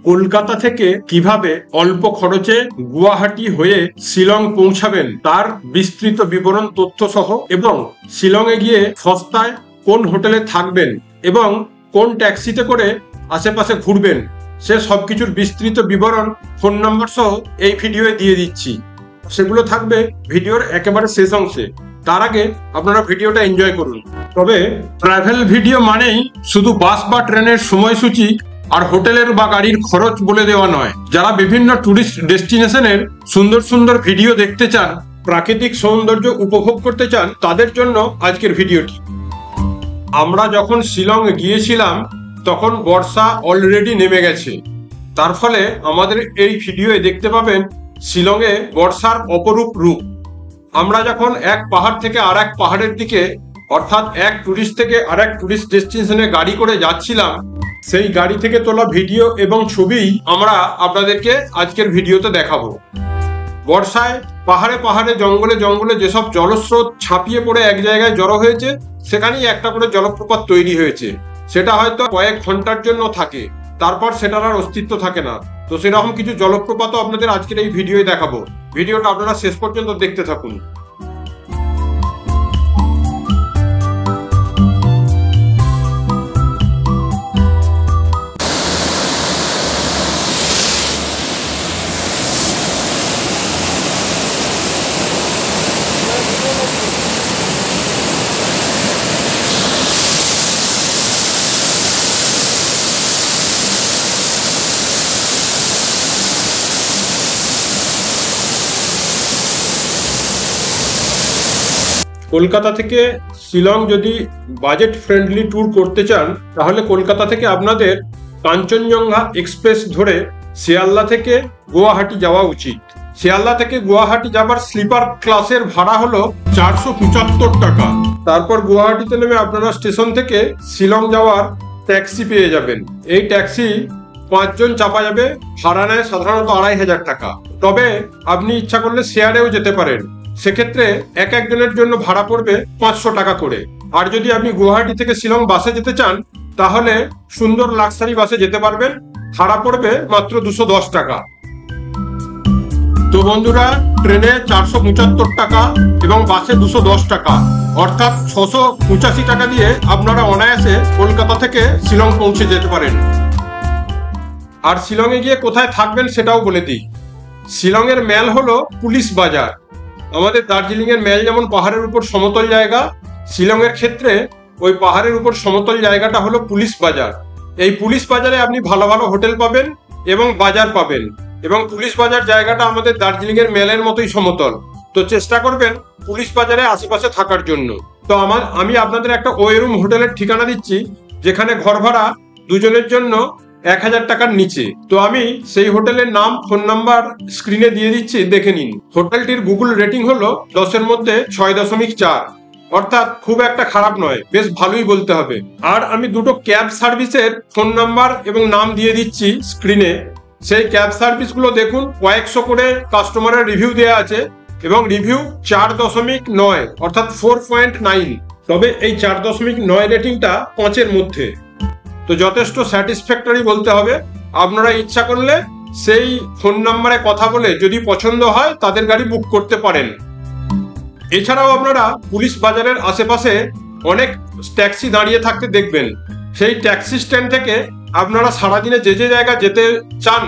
কলকাতা থেকে কিভাবে অল্প খরচে গুয়াহাটি হয়ে শিলং পৌঁছাবেন তার বিস্তৃত বিবরণ তথ্য সহ এবং শিলংয়ে গিয়ে সস্তায় কোন হোটেলে থাকবেন এবং কোন ট্যাক্সিতে করে আশেপাশে ঘুরবেন সে সবকিছুর বিস্তৃত বিবরণ ফোন নাম্বার সহ এই ভিডিওয়ে দিয়ে দিচ্ছি। সেগুলো থাকবে ভিডিওর একেবারে শেষ অংশে। তার আগে আপনারা ভিডিওটা এনজয় করুন। তবে ট্রাভেল ভিডিও মানেই শুধু বাস বা ট্রেনের সময়সূচি আর হোটেলের বা গাড়ির খরচ বলে দেওয়া নয়। যারা বিভিন্ন টুরিস্ট ডেস্টিনেশনের সুন্দর সুন্দর ভিডিও দেখতে চান, প্রাকৃতিক সৌন্দর্য উপভোগ করতে চান, তাদের জন্য আজকের ভিডিওটি। আমরা যখন শিলং গিয়েছিলাম তখন বর্ষা অলরেডি নেমে গেছে। তার ফলে আমাদের এই ভিডিওয়ে দেখতে পাবেন শিলংয়ে বর্ষার অপরূপ রূপ। আমরা যখন এক পাহাড় থেকে আর এক পাহাড়ের দিকে, অর্থাৎ এক টুরিস্ট থেকে আর এক টুরিস্ট ডেস্টিনেশনে গাড়ি করে যাচ্ছিলাম, সেই গাড়ি থেকে তোলা ভিডিও এবং ছবি আমরা আপনাদেরকে আজকের ভিডিওতে দেখাবো। বর্ষায় পাহাড়ে পাহাড়ে জঙ্গলে জঙ্গলে যেসব জলস্রোত ছাপিয়ে পড়ে এক জায়গায় জড়ো হয়েছে, সেখানেই একটা করে জলপ্রপাত তৈরি হয়েছে। সেটা হয়তো কয়েক ঘন্টার জন্য থাকে, তারপর সেটার আর অস্তিত্ব থাকে না। তো সেরকম কিছু জলপ্রপাতও আপনাদের আজকের এই ভিডিওয়ে দেখাবো। ভিডিওটা আপনারা শেষ পর্যন্ত দেখতে থাকুন। কলকাতা থেকে শিলং যদি বাজেট ফ্রেন্ডলি ট্যুর করতে চান, তাহলে কলকাতা থেকে আপনাদের কাঞ্চনজঙ্ঘা এক্সপ্রেস ধরে শিয়ালদা থেকে গুয়াহাটি যাওয়া উচিত। শিয়ালদা থেকে গুয়াহাটি যাবার স্লিপার ক্লাসের ভাড়া হলো 475 টাকা। তারপর গুয়াহাটিতে নেমে আপনারা স্টেশন থেকে শিলং যাওয়ার ট্যাক্সি পেয়ে যাবেন। এই ট্যাক্সি 5 জন চাপা যাবে, ভাড়া নেয় সাধারণত 2500 টাকা। তবে আপনি ইচ্ছা করলে শেয়ারেও যেতে পারেন, সেক্ষেত্রে এক একজনের জন্য ভাড়া পড়বে 500 টাকা করে। আর যদি আপনি গুয়াহাটি থেকে শিলং বাসে যেতে চান, তাহলে সুন্দর লাক্সারি বাসে যেতে পারবেন, ভাড়া পড়বে মাত্র 210 টাকা। তো বন্ধুরা, ট্রেনে 475 টাকা এবং বাসে 210 টাকা, অর্থাৎ 685 টাকা দিয়ে আপনারা অনায়াসে কলকাতা থেকে শিলং পৌঁছে যেতে পারেন। আর শিলংয়ে গিয়ে কোথায় থাকবেন সেটাও বলে দিই। শিলংয়ের ম্যাল হলো পুলিশ বাজার। আমাদের দার্জিলিং এর ম্যাল যেমন পাহাড়ের উপর সমতল জায়গা, শিলংয়ের ক্ষেত্রে ওই পাহাড়ের উপর সমতল জায়গাটা হলো পুলিশ বাজার। এই পুলিশ বাজারে আপনি ভালো ভালো হোটেল পাবেন এবং বাজার পাবেন, এবং পুলিশ বাজার জায়গাটা আমাদের দার্জিলিং এর ম্যালের মতোই সমতল। তো চেষ্টা করবেন পুলিশ বাজারে আশেপাশে থাকার জন্য। তো আমি আপনাদের একটা ওয়ে রুম হোটেলের ঠিকানা দিচ্ছি, যেখানে ঘর ভাড়া দুজনের জন্য 1000 টাকার নিচে। তো আমি সেই হোটেলের নাম, ফোন নাম্বার স্ক্রিনে দিয়ে দিচ্ছি, দেখে নিন। হোটেলটির গুগল রেটিং হলো 10-এর মধ্যে 6.4, অর্থাৎ খুব একটা খারাপ নয়, বেশ ভালোই বলতে হবে। আর আমি দুটো ক্যাব সার্ভিসের ফোন নাম্বার এবং নাম দিয়ে দিচ্ছি স্ক্রিনে। সেই ক্যাব সার্ভিসগুলো দেখুন, কয়েকশো করে কাস্টমারের রিভিউ দেওয়া আছে এবং রিভিউ 4.9, অর্থাৎ 4.9। তবে এই 4.9 রেটিংটা 5-এর মধ্যে, তো যথেষ্ট স্যাটিসফ্যাক্টরি বলতে হবে। আপনারা ইচ্ছা করলে সেই ফোন নাম্বারে কথা বলে যদি পছন্দ হয় তাদের গাড়ি বুক করতে পারেন। এছাড়াও আপনারা পুলিশ বাজারের আশেপাশে অনেক ট্যাক্সি দাঁড়িয়ে থাকতে দেখবেন। সেই ট্যাক্সি স্ট্যান্ড থেকে আপনারা সারাদিনে যে যে জায়গা যেতে চান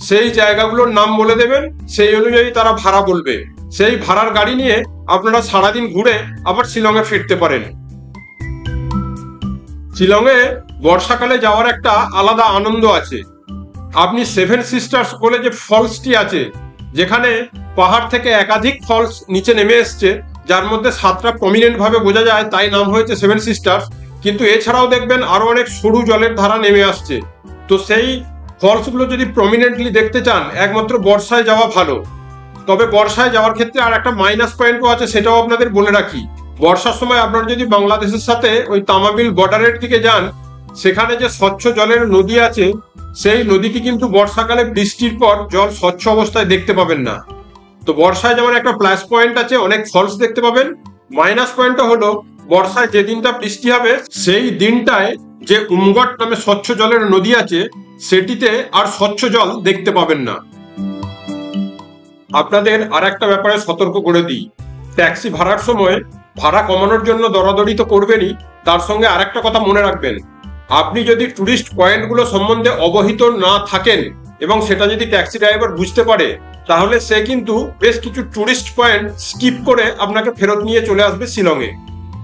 সেই জায়গাগুলোর নাম বলে দেবেন, সেই অনুযায়ী তারা ভাড়া বলবে। সেই ভাড়ার গাড়ি নিয়ে আপনারা সারাদিন ঘুরে আবার শিলংয়ে ফিরতে পারেন। শিলংয়ে বর্ষাকালে যাওয়ার একটা আলাদা আনন্দ আছে। আপনি 7 সিস্টার্স বলে যে ফলসটি আছে, যেখানে পাহাড় থেকে একাধিক ফলস নিচে নেমে এসছে, যার মধ্যে 7টা প্রমিনেন্ট ভাবে বোঝা যায়, তাই নাম হয়েছে 7 সিস্টার্স। কিন্তু এছাড়াও দেখবেন আরো অনেক সরু জলের ধারা নেমে আসছে। তো সেই ফলসগুলো যদি প্রমিনেন্টলি দেখতে চান, একমাত্র বর্ষায় যাওয়া ভালো। তবে বর্ষায় যাওয়ার ক্ষেত্রে আর একটা মাইনাস পয়েন্টও আছে, সেটাও আপনাদের বলে রাখি। বর্ষার সময় আপনারা যদি বাংলাদেশের সাথে ওই তামাবিল বর্ডারের দিকে যান, সেখানে যে স্বচ্ছ জলের নদী আছে, সেই নদীটি কিন্তু বর্ষাকালে বৃষ্টির পর জল স্বচ্ছ অবস্থায় দেখতে পাবেন না। তো বর্ষায় যেমন একটা প্লাস পয়েন্ট আছে, অনেক ফলস দেখতে পাবেন। মাইনাস পয়েন্টটা হলো বর্ষায় যে দিনটা বৃষ্টি হবে সেই দিনটায় যে উমগট নামে স্বচ্ছ জলের নদী আছে সেটিতে আর স্বচ্ছ জল দেখতে পাবেন না। আপনাদের আর একটা ব্যাপারে সতর্ক করে দিই, ট্যাক্সি ভাড়ার সময় ভাড়া কমানোর জন্য দরাদরি তো করবেনই, তার সঙ্গে আর একটা কথা মনে রাখবেন, আপনি যদি টুরিস্ট পয়েন্টগুলো সম্বন্ধে অবহিত না থাকেন এবং সেটা যদি ট্যাক্সি ড্রাইভার বুঝতে পারে, তাহলে সে কিন্তু বেশ কিছু টুরিস্ট পয়েন্ট স্কিপ করে আপনাকে ফেরত নিয়ে চলে আসবে শিলংয়ে।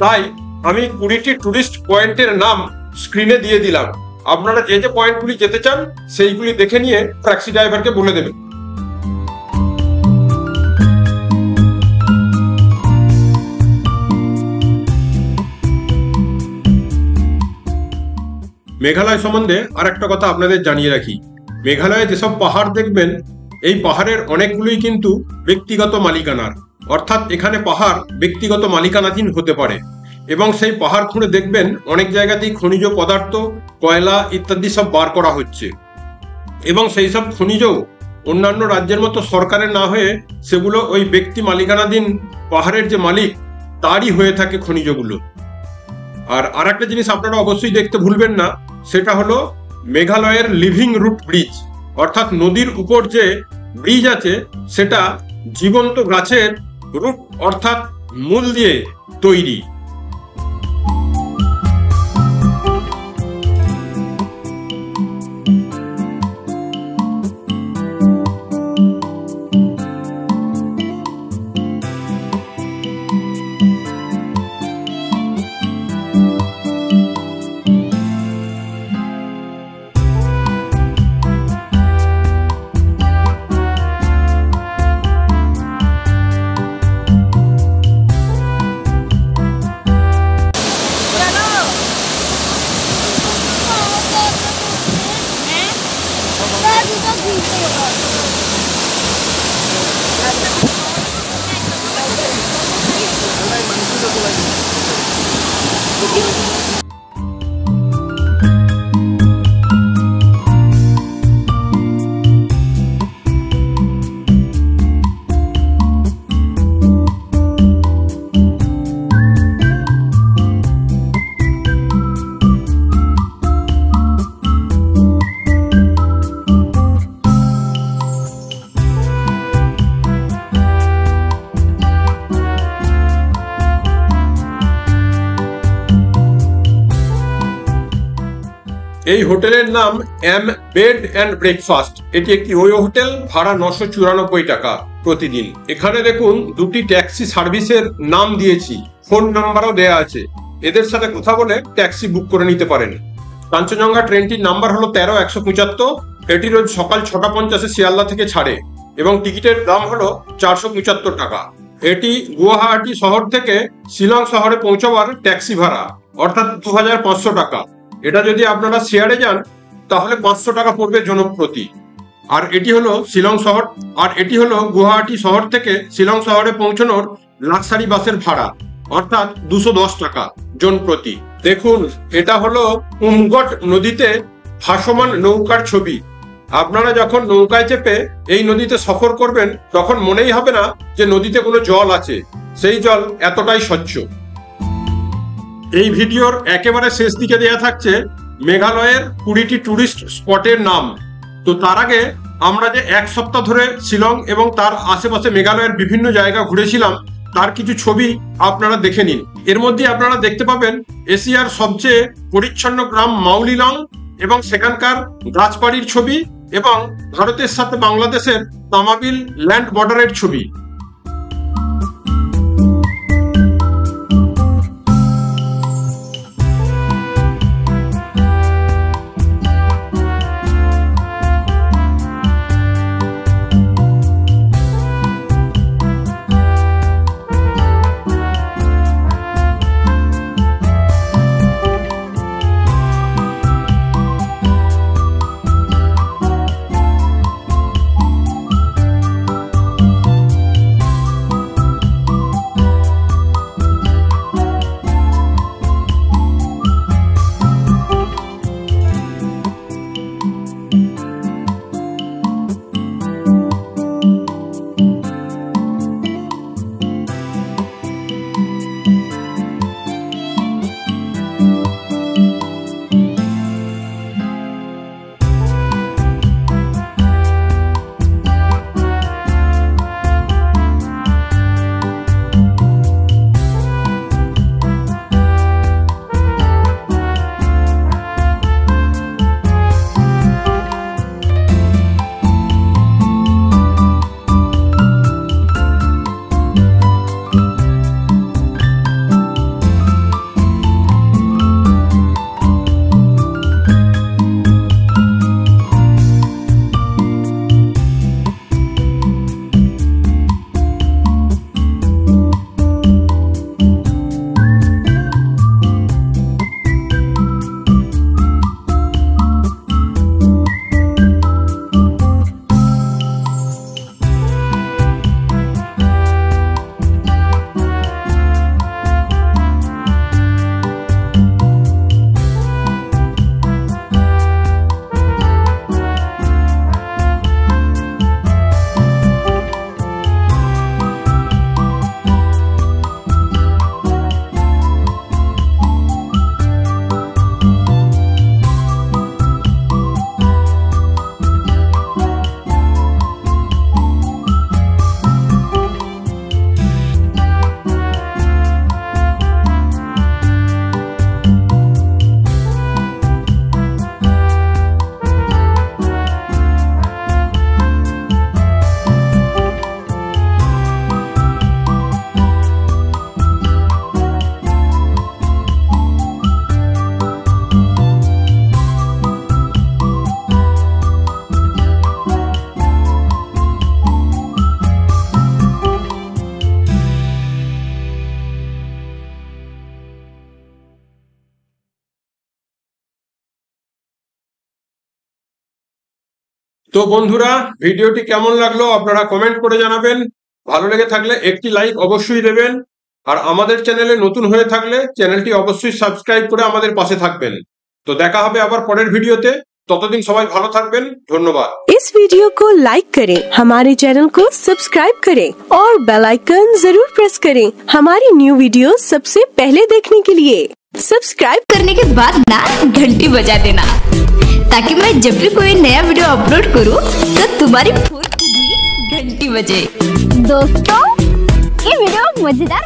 তাই আমি 20টি টুরিস্ট পয়েন্টের নাম স্ক্রিনে দিয়ে দিলাম, আপনারা যে যে পয়েন্টগুলি যেতে চান সেইগুলি দেখে নিয়ে ট্যাক্সি ড্রাইভারকে বলে দেবেন। মেঘালয় সম্বন্ধে আর একটা কথা আপনাদের জানিয়ে রাখি, মেঘালয়ে যেসব পাহাড় দেখবেন এই পাহাড়ের অনেকগুলোই কিন্তু ব্যক্তিগত মালিকানার, অর্থাৎ এখানে পাহাড় ব্যক্তিগত মালিকানাধীন হতে পারে এবং সেই পাহাড় খুঁড়ে দেখবেন অনেক জায়গাতেই খনিজ পদার্থ, কয়লা ইত্যাদি সব বার করা হচ্ছে এবং সেই সব খনিজও অন্যান্য রাজ্যের মতো সরকারের না হয়ে সেগুলো ওই ব্যক্তি মালিকানাধীন পাহাড়ের যে মালিক তারই হয়ে থাকে খনিজগুলো। আর একটা জিনিস আপনারা অবশ্যই দেখতে ভুলবেন না, সেটা হলো মেঘালয়ের লিভিং রুট ব্রিজ, অর্থাৎ নদীর উপর যে ব্রিজ আছে সেটা জীবন্ত গাছের রুট অর্থাৎ মূল দিয়ে তৈরি। এই হোটেলের নাম এম বেড অ্যান্ড ব্রেকফাস্ট। এটি একটি ওয়ো হোটেল, ভাড়া 994 টাকা প্রতিদিন। এখানে দেখুন দুটি ট্যাক্সি সার্ভিসের নাম দিয়েছি, ফোন নাম্বারও দেয়া আছে, এদের সাথে কথা বলে ট্যাক্সি বুক করে নিতে পারেন। কাঞ্চনজঙ্ঘা ট্রেনটির নাম্বার হলো 13175। এটি রোজ সকাল 6:50 শিয়ালদা থেকে ছাড়ে এবং টিকিটের দাম হলো 475 টাকা। এটি গুয়াহাটি শহর থেকে শিলং শহরে পৌঁছাবার ট্যাক্সি ভাড়া, অর্থাৎ 2500 টাকা। এটা যদি আপনারা শেয়ারে যান তাহলে 500 টাকা পড়বে জনপ্রতি। আর এটি হলো শিলং শহর, আর এটি হলো গুয়াহাটি শহর থেকে শিলং শহরে পৌঁছানোর লাক্সারি বাসের ভাড়া, অর্থাৎ 210 টাকা জন প্রতি। দেখুন, এটা হলো উমগট নদীতে ভাসমান নৌকার ছবি। আপনারা যখন নৌকায় চেপে এই নদীতে সফর করবেন তখন মনেই হবে না যে নদীতে কোনো জল আছে, সেই জল এতটাই স্বচ্ছ। এই ভিডিওর একেবারে শেষ দিকে দেয়া থাকছে মেঘালয়ের 20টি টুরিস্ট স্পটের নাম। তো তার আগে আমরা যে এক সপ্তাহ ধরে শিলং এবং তার আশেপাশে মেঘালয়ের বিভিন্ন জায়গা ঘুরেছিলাম তার কিছু ছবি আপনারা দেখে নিন। এর মধ্যে আপনারা দেখতে পাবেন এশিয়ার সবচেয়ে পরিচ্ছন্ন গ্রাম মাউলিলং এবং সেখানকার গাছবাড়ির ছবি এবং ভারতের সাথে বাংলাদেশের তামাবিল ল্যান্ড বর্ডারের ছবি। তো বন্ধুরা, ভিডিওটি কেমন লাগলো আপনারা কমেন্ট করে জানাবেন। ভালো লেগে থাকলে একটি লাইক অবশ্যই দেবেন, আর আমাদের চ্যানেলে নতুন হয়ে থাকলে চ্যানেলটি অবশ্যই সাবস্ক্রাইব করে আমাদের পাশে থাকবেন। তো দেখা হবে আবার পরের ভিডিওতে, ততদিন সবাই ভালো থাকবেন, ধন্যবাদ। इस वीडियो को लाइक करें, हमारे चैनल को सब्सक्राइब करें और बेल आइकन जरूर प्रेस करें हमारी न्यू वीडियो सबसे पहले देखने के लिए। सब्सक्राइब करने के बाद ना घंटी बजा देना, ताकि मैं जब भी कोई नया वीडियो अपलोड करूं तो तुम्हारी फोन की भी घंटी बजे। दोस्तों, ये वीडियो मजेदार